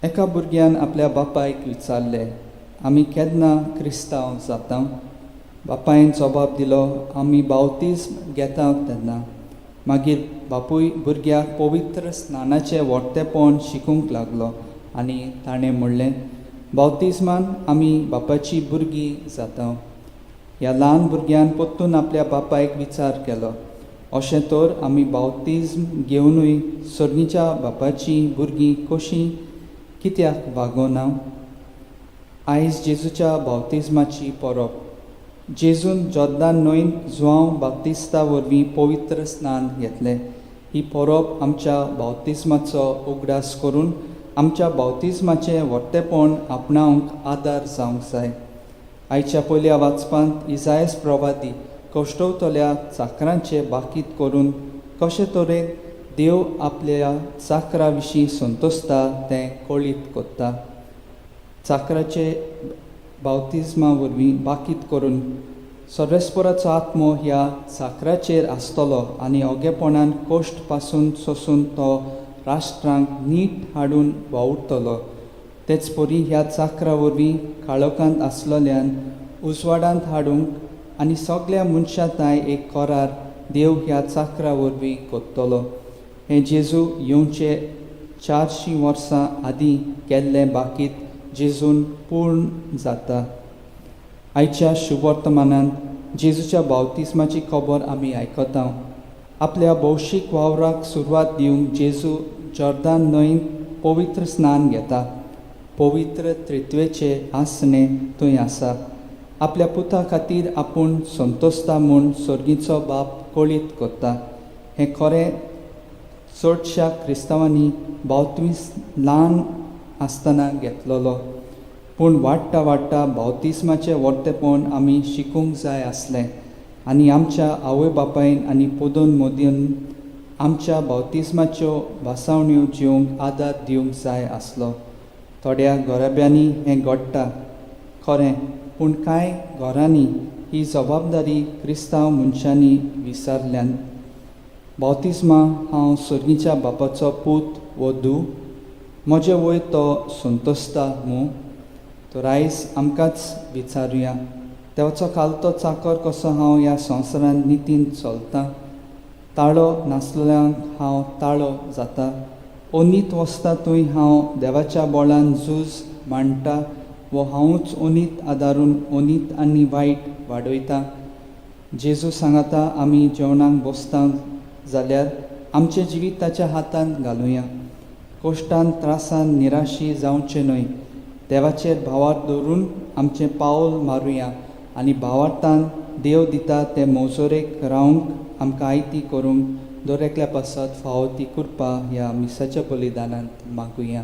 एका भुरग्यान आपल्या बापायक विचारलें, आमी केन्ना क्रिस्तांव जाता? बापायन जबाब दिलो, आमी बावतिस्म घेता तेन्ना. मागीर बापूय भुरग्याक पवित्र स्नानाचें व्हडटेपण शिकूंक लागलो आनी ताणें म्हणलें, बावतिस्मान आमी बापाची भुरगीं जाता. ह्या ल्हान भुरग्यान परतून आपल्या बापायक विचार केलो, अशें तर आमी बावतिस्म घेवनूय सर्गीच्या बापाची भुरगीं कशीं कित्याक वागोना? आयज जेजूच्या बावतिस्माची परब. जेजून जॉर्दान न्हंयेंत जुआंव बाप्तिस्ता वरवीं पवित्र स्नान घेतलें. ही परब आमच्या बावतिस्माचो उगडास करून आमच्या बावतिस्माचें व्हडटेपण आपणावंक आदार जावंक जाय. आयच्या पयल्या वाचपांत इसायास प्रवादी कश्टवतल्या चाकरांचें बाकीत करून कशे तरेन देव आपल्या चाकरा विशीं संतोसता तें कळीत कोत्ता. चाकराचे बावतिस्मा वरवीं बाकीत करून सर्वेस्पराचो आत्मो ह्या चाकराचेर आसतलो आनी ओगेपणान कश्ट पासून सोसून तो राष्ट्रांक नीट हाडून वावुरतलो. तेच परी ह्या चाकरा वरवीं काळोखांत आसलेल्यान उजवाडांत हाडूंक आनी सगळ्या मनशांताय एक करार देव ह्या चाकरा वरवीं कोत्तलो. हें जेजू येवचे 400 वर्सां आदीं केल्लें बाकीत जेजून पूर्ण जाता. आयच्या शुभवर्तमानांत जेजूच्या बावतिस्माची खबर आमी आयकता. आपल्या भौशीक वावराक सुरवात दिवंक जेजू जॉर्दान न्हंयेंत पवित्र स्नान घेता. पवित्र त्रित्वेचें आसणें थंय आसा. आपल्या पुता खातीर आपूण संतोसता म्हूण सर्गीचो बाप कळीत कोत्ता. हें खरें चडशा क्रिस्तांवांनी बावतिस्म ल्हान आसतना घेतलोलो. पूण वाडटा वाडटा बावतिस्माचें व्हडटेपण आमी शिकूंक जाय आसलें आनी आमच्या आवय बापायन आनी पोदोन मोदीन आमच्या बावतिस्माच्यो भासावण्यो जिवंक आदार दिवंक जाय आसलो. थोड्या घराब्यांनी हें घडटा खरें, पूण कांय घरांनी ही जबाबदारी क्रिस्तांव मनशांनी विसरल्यान. बावतिस्मा हांव सर्गीच्या बापाचो पूत वो धूव, म्हजे वयर तो संतोसता मूं? तर आयज आमकांच विचारुया, देवाचो खालतो चाकर कसो हांव ह्या संवसारांत नितीन चलतां? ताळो नासलेल्यांक हांव ताळो जाता. ओनीत वसता थंय हांव देवाच्या बोळान झूज मांडटा, वो हांवूच ओनीत आदारून ओनीत आनी वायट वाडयतां. जेजू सांगता आमी जेवणाक बसता जाल्यार आमचें जिवीत ताच्या हातांत घालुया. कश्टान त्रासान निराशी जावचें न्हय. देवाचेर भावार दवरून आमचें पावल मारुया आनी भावार्थान देव दिता ते मोजोरेक रावंक आमकां आयती करूंक दर एकल्या पासत फावो ती कृपा ह्या मिसाच्या बलिदानांत मागुया.